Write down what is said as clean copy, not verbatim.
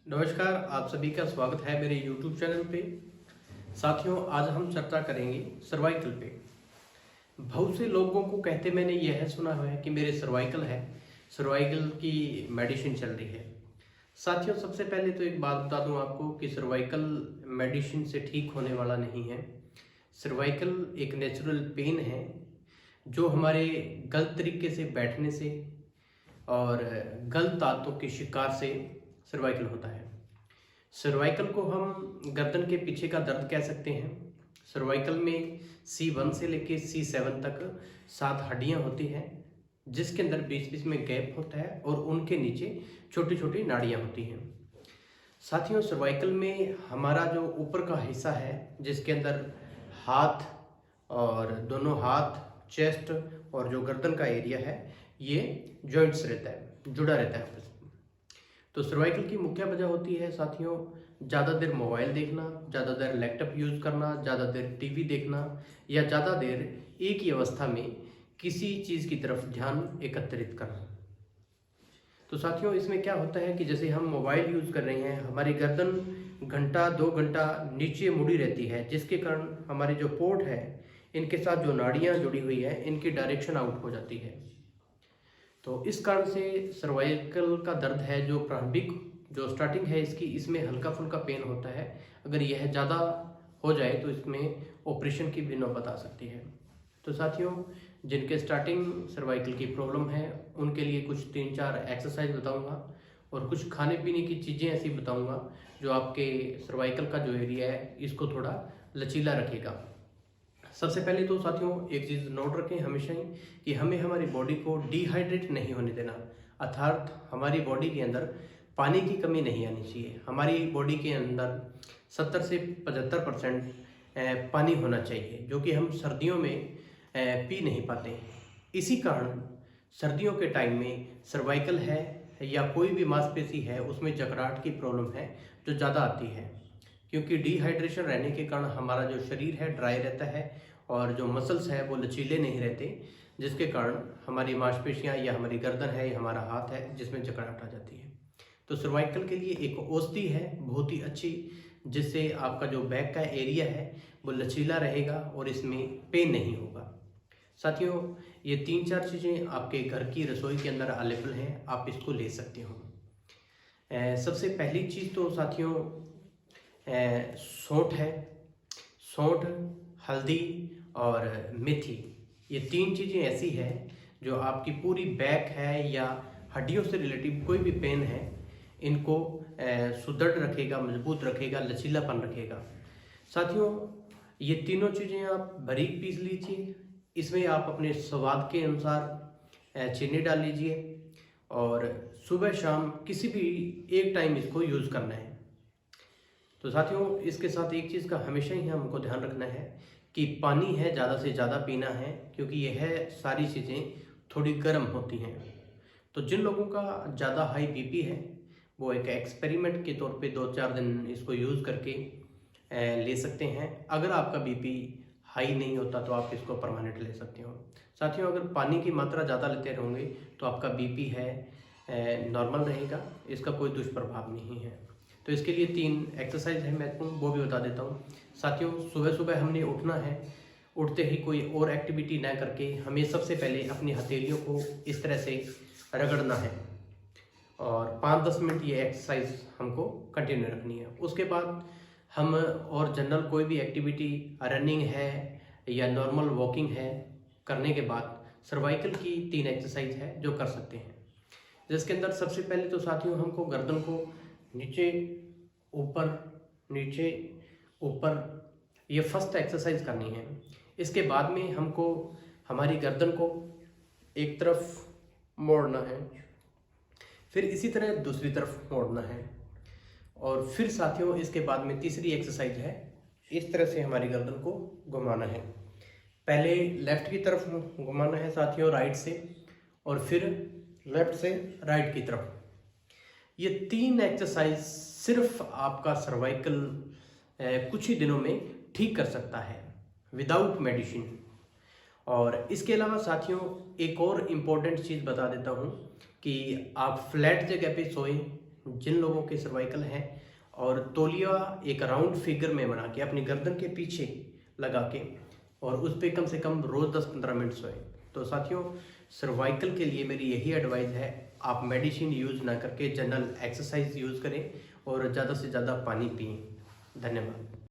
नमस्कार, आप सभी का स्वागत है मेरे YouTube चैनल पे। साथियों, आज हम चर्चा करेंगे सर्वाइकल पे। बहुत से लोगों को कहते मैंने यह सुना हुआ है कि मेरे सर्वाइकल है, सर्वाइकल की मेडिसिन चल रही है। साथियों, सबसे पहले तो एक बात बता दूं आपको कि सर्वाइकल मेडिसिन से ठीक होने वाला नहीं है। सर्वाइकल एक नेचुरल पेन है जो हमारे गलत तरीके से बैठने से और गलत आदतों के शिकार से सर्वाइकल होता है। सर्वाइकल को हम गर्दन के पीछे का दर्द कह सकते हैं। सर्वाइकल में C1 से लेके C7 तक 7 हड्डियां होती हैं, जिसके अंदर बीच बीच में गैप होता है और उनके नीचे छोटी छोटी नाड़ियां होती हैं। साथियों, सर्वाइकल में हमारा जो ऊपर का हिस्सा है, जिसके अंदर हाथ और दोनों हाथ, चेस्ट और जो गर्दन का एरिया है, ये जॉइंट्स रहता है, जुड़ा रहता है आपस में। तो सर्वाइकल की मुख्य वजह होती है साथियों, ज़्यादा देर मोबाइल देखना, ज़्यादा देर लैपटॉप यूज़ करना, ज़्यादा देर टीवी देखना या ज़्यादा देर एक ही अवस्था में किसी चीज़ की तरफ ध्यान एकत्रित करना। तो साथियों, इसमें क्या होता है कि जैसे हम मोबाइल यूज़ कर रहे हैं, हमारी गर्दन घंटा 2 घंटा नीचे मुड़ी रहती है, जिसके कारण हमारे जो पोर्ट है, इनके साथ जो नाड़ियाँ जुड़ी हुई है, इनकी डायरेक्शन आउट हो जाती है। तो इस कारण से सर्वाइकल का दर्द है, जो प्रारंभिक जो स्टार्टिंग है इसकी, इसमें हल्का फुल्का पेन होता है। अगर यह ज़्यादा हो जाए तो इसमें ऑपरेशन की भी नौबत आ सकती है। तो साथियों, जिनके स्टार्टिंग सर्वाइकल की प्रॉब्लम है, उनके लिए कुछ 3-4 एक्सरसाइज बताऊंगा और कुछ खाने पीने की चीज़ें ऐसी बताऊंगा जो आपके सर्वाइकल का जो एरिया है इसको थोड़ा लचीला रखेगा। सबसे पहले तो साथियों, एक चीज़ नोट रखें हमेशा ही कि हमें हमारी बॉडी को डिहाइड्रेट नहीं होने देना, अर्थात हमारी बॉडी के अंदर पानी की कमी नहीं आनी चाहिए। हमारी बॉडी के अंदर 70 से 75% पानी होना चाहिए, जो कि हम सर्दियों में पी नहीं पाते। इसी कारण सर्दियों के टाइम में सर्वाइकल है या कोई भी मांसपेशी है, उसमें जकड़ाहट की प्रॉब्लम है जो ज़्यादा आती है, क्योंकि डिहाइड्रेशन रहने के कारण हमारा जो शरीर है ड्राई रहता है और जो मसल्स है वो लचीले नहीं रहते, जिसके कारण हमारी मांसपेशियां या हमारी गर्दन है या हमारा हाथ है जिसमें जकड़ाहट आ जाती है। तो सर्वाइकल के लिए एक औषधि है बहुत ही अच्छी, जिससे आपका जो बैक का एरिया है वो लचीला रहेगा और इसमें पेन नहीं होगा। साथियों, ये 3-4 चीज़ें आपके घर की रसोई के अंदर अवेलेबल हैं, आप इसको ले सकते हो। सबसे पहली चीज़ तो साथियों सौंठ है। सौंठ, हल्दी और मेथी, ये 3 चीज़ें ऐसी है जो आपकी पूरी बैक है या हड्डियों से रिलेटिव कोई भी पेन है, इनको सुदृढ़ रखेगा, मजबूत रखेगा, लचीलापन रखेगा। साथियों, ये तीनों चीज़ें आप बारीक पीस लीजिए। इसमें आप अपने स्वाद के अनुसार चीनी डाल लीजिए और सुबह शाम किसी भी एक टाइम इसको यूज़ करना है। तो साथियों, इसके साथ एक चीज़ का हमेशा ही हमको ध्यान रखना है कि पानी है ज़्यादा से ज़्यादा पीना है, क्योंकि यह सारी चीज़ें थोड़ी गर्म होती हैं। तो जिन लोगों का ज़्यादा हाई बीपी है, वो एक एक्सपेरिमेंट के तौर पे 2-4 दिन इसको यूज़ करके ले सकते हैं। अगर आपका बीपी हाई नहीं होता तो आप इसको परमानेंट ले सकते हो। साथियों, अगर पानी की मात्रा ज़्यादा लेते रहोगे तो आपका बीपी है नॉर्मल रहेगा, इसका कोई दुष्प्रभाव नहीं है। तो इसके लिए 3 एक्सरसाइज है महत्वपूर्ण, वो भी बता देता हूँ। साथियों, सुबह सुबह हमने उठना है। उठते ही कोई और एक्टिविटी ना करके हमें सबसे पहले अपनी हथेलियों को इस तरह से रगड़ना है और 5-10 मिनट ये एक्सरसाइज हमको कंटिन्यू रखनी है। उसके बाद हम और जनरल कोई भी एक्टिविटी, रनिंग है या नॉर्मल वॉकिंग है, करने के बाद सर्वाइकल की 3 एक्सरसाइज है जो कर सकते हैं। जिसके अंदर सबसे पहले तो साथियों, हमको गर्दन को नीचे ऊपर, नीचे ऊपर, ये फर्स्ट एक्सरसाइज करनी है। इसके बाद में हमको हमारी गर्दन को एक तरफ मोड़ना है, फिर इसी तरह दूसरी तरफ मोड़ना है और फिर साथियों इसके बाद में तीसरी एक्सरसाइज है, इस तरह से हमारी गर्दन को घुमाना है। पहले लेफ्ट की तरफ घुमाना है साथियों राइट से, और फिर लेफ्ट से राइट की तरफ। ये 3 एक्सरसाइज सिर्फ आपका सर्वाइकल कुछ ही दिनों में ठीक कर सकता है विदाउट मेडिसिन। और इसके अलावा साथियों, एक और इम्पोर्टेंट चीज़ बता देता हूँ कि आप फ्लैट जगह पे सोएं, जिन लोगों के सर्वाइकल हैं और तौलिया एक राउंड फिगर में बना के अपनी गर्दन के पीछे लगा के और उस पर कम से कम रोज़ 10-15 मिनट सोएं। तो साथियों, सर्वाइकल के लिए मेरी यही एडवाइस है, आप मेडिसिन यूज़ ना करके जनरल एक्सरसाइज यूज़ करें और ज़्यादा से ज़्यादा पानी पिएं। धन्यवाद।